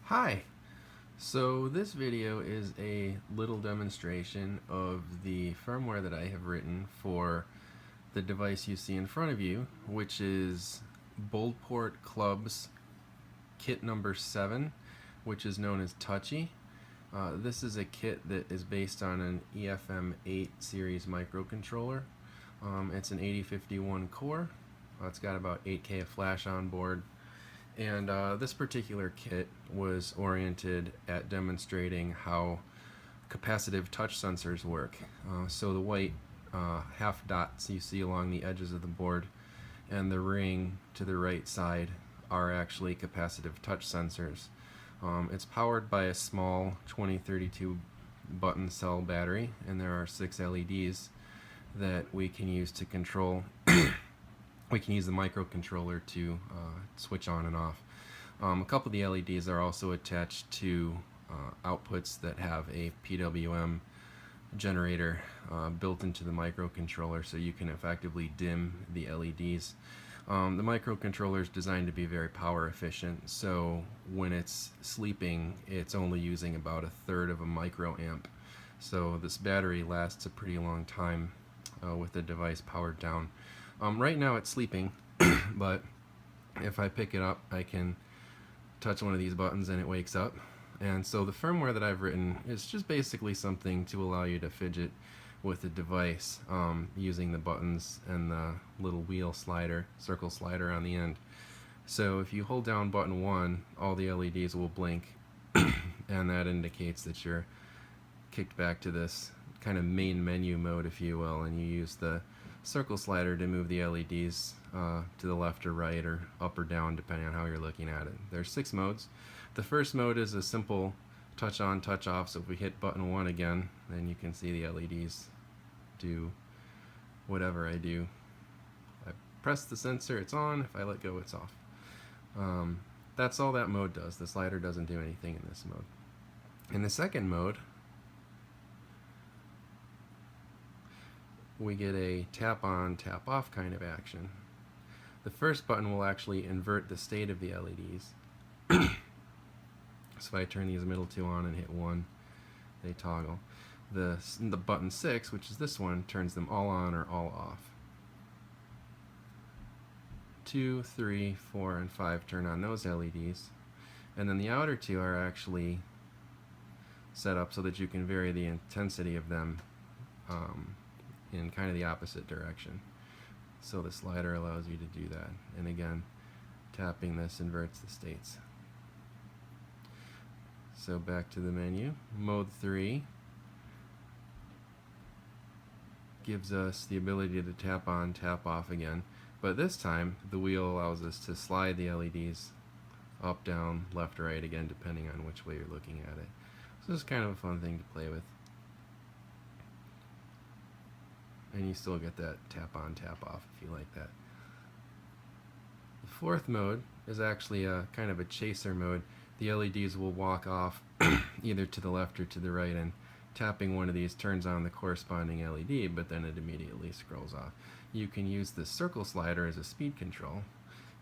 Hi! So this video is a little demonstration of the firmware that I have written for the device you see in front of you, which is Boldport Club's kit number 7, which is known as Touchy. This is a kit that is based on an EFM8 series microcontroller. It's an 8051 core. It's got about 8K of flash on board. And this particular kit was oriented at demonstrating how capacitive touch sensors work. So the white half dots you see along the edges of the board and the ring to the right side are actually capacitive touch sensors. It's powered by a small 2032 button cell battery, and there are 6 LEDs that we can use to control. We can use the microcontroller to switch on and off. A couple of the LEDs are also attached to outputs that have a PWM generator built into the microcontroller, so you can effectively dim the LEDs. The microcontroller is designed to be very power efficient, so when it's sleeping it's only using about 1/3 of a microamp. So this battery lasts a pretty long time with the device powered down. Right now it's sleeping, but if I pick it up I can touch one of these buttons and it wakes up. And so the firmware that I've written is just basically something to allow you to fidget with the device using the buttons and the little wheel slider, circle slider on the end. So if you hold down button 1, all the LEDs will blink and that indicates that you're kicked back to this kind of main menu mode, if you will, and you use the circle slider to move the LEDs to the left or right or up or down depending on how you're looking at it. There's 6 modes. The first mode is a simple touch on, touch off, so if we hit button 1 again, then you can see the LEDs do whatever I do. If I press the sensor, it's on. If I let go, it's off. That's all that mode does. The slider doesn't do anything in this mode. In the second mode, we get a tap on, tap off kind of action. The first button will actually invert the state of the LEDs. So if I turn these middle 2 on and hit 1, they toggle. The button 6, which is this one, turns them all on or all off. 2, 3, 4, and 5 turn on those LEDs. And then the outer 2 are actually set up so that you can vary the intensity of them in kind of the opposite direction. So the slider allows you to do that. And again, tapping this inverts the states. So back to the menu. Mode 3 gives us the ability to tap on, tap off again. But this time, the wheel allows us to slide the LEDs up, down, left, or right, again, depending on which way you're looking at it. So it's kind of a fun thing to play with. And you still get that tap on, tap off if you like that. The fourth mode is actually a kind of a chaser mode. The LEDs will walk off either to the left or to the right, and tapping one of these turns on the corresponding LED, but then it immediately scrolls off. You can use the circle slider as a speed control,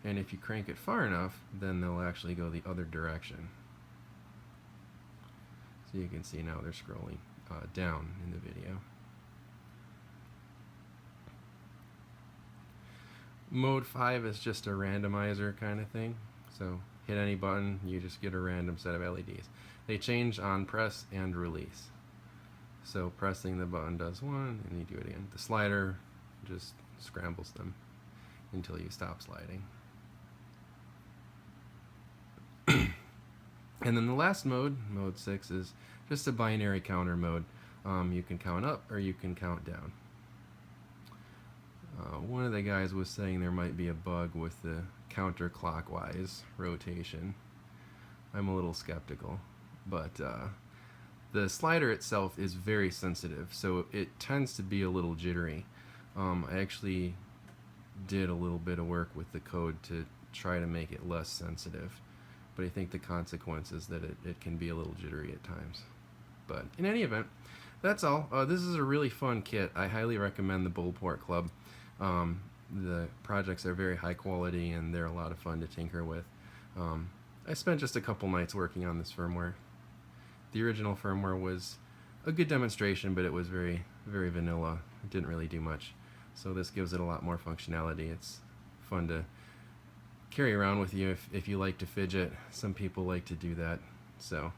and if you crank it far enough, then they'll actually go the other direction. So you can see now they're scrolling down in the video. Mode 5 is just a randomizer kind of thing. So hit any button, you just get a random set of LEDs. They change on press and release. So pressing the button does one, and you do it again. The slider just scrambles them until you stop sliding. And then the last mode, mode 6, is just a binary counter mode. You can count up or you can count down. One of the guys was saying there might be a bug with the counterclockwise rotation. I'm a little skeptical, but the slider itself is very sensitive, so it tends to be a little jittery. I actually did a little bit of work with the code to try to make it less sensitive, but I think the consequence is that it can be a little jittery at times. But in any event, that's all. This is a really fun kit. I highly recommend the Boldport Club. The projects are very high quality and they're a lot of fun to tinker with. I spent just a couple nights working on this firmware. The original firmware was a good demonstration, but it was very, very vanilla. It didn't really do much. So this gives it a lot more functionality. It's fun to carry around with you if you like to fidget. Some people like to do that. So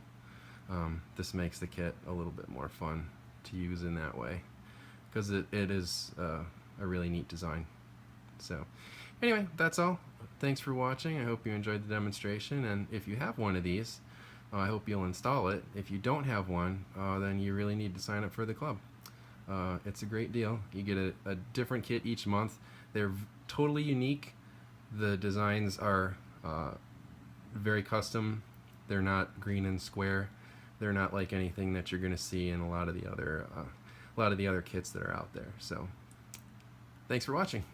this makes the kit a little bit more fun to use in that way, because it is a really neat design. So anyway, that's all. Thanks for watching. I hope you enjoyed the demonstration, and if you have one of these, I hope you'll install it. If you don't have one, then you really need to sign up for the club. It's a great deal. You get a different kit each month. They're totally unique. The designs are very custom. They're not green and square. They're not like anything that you're going to see in a lot of the other kits that are out there. So, thanks for watching.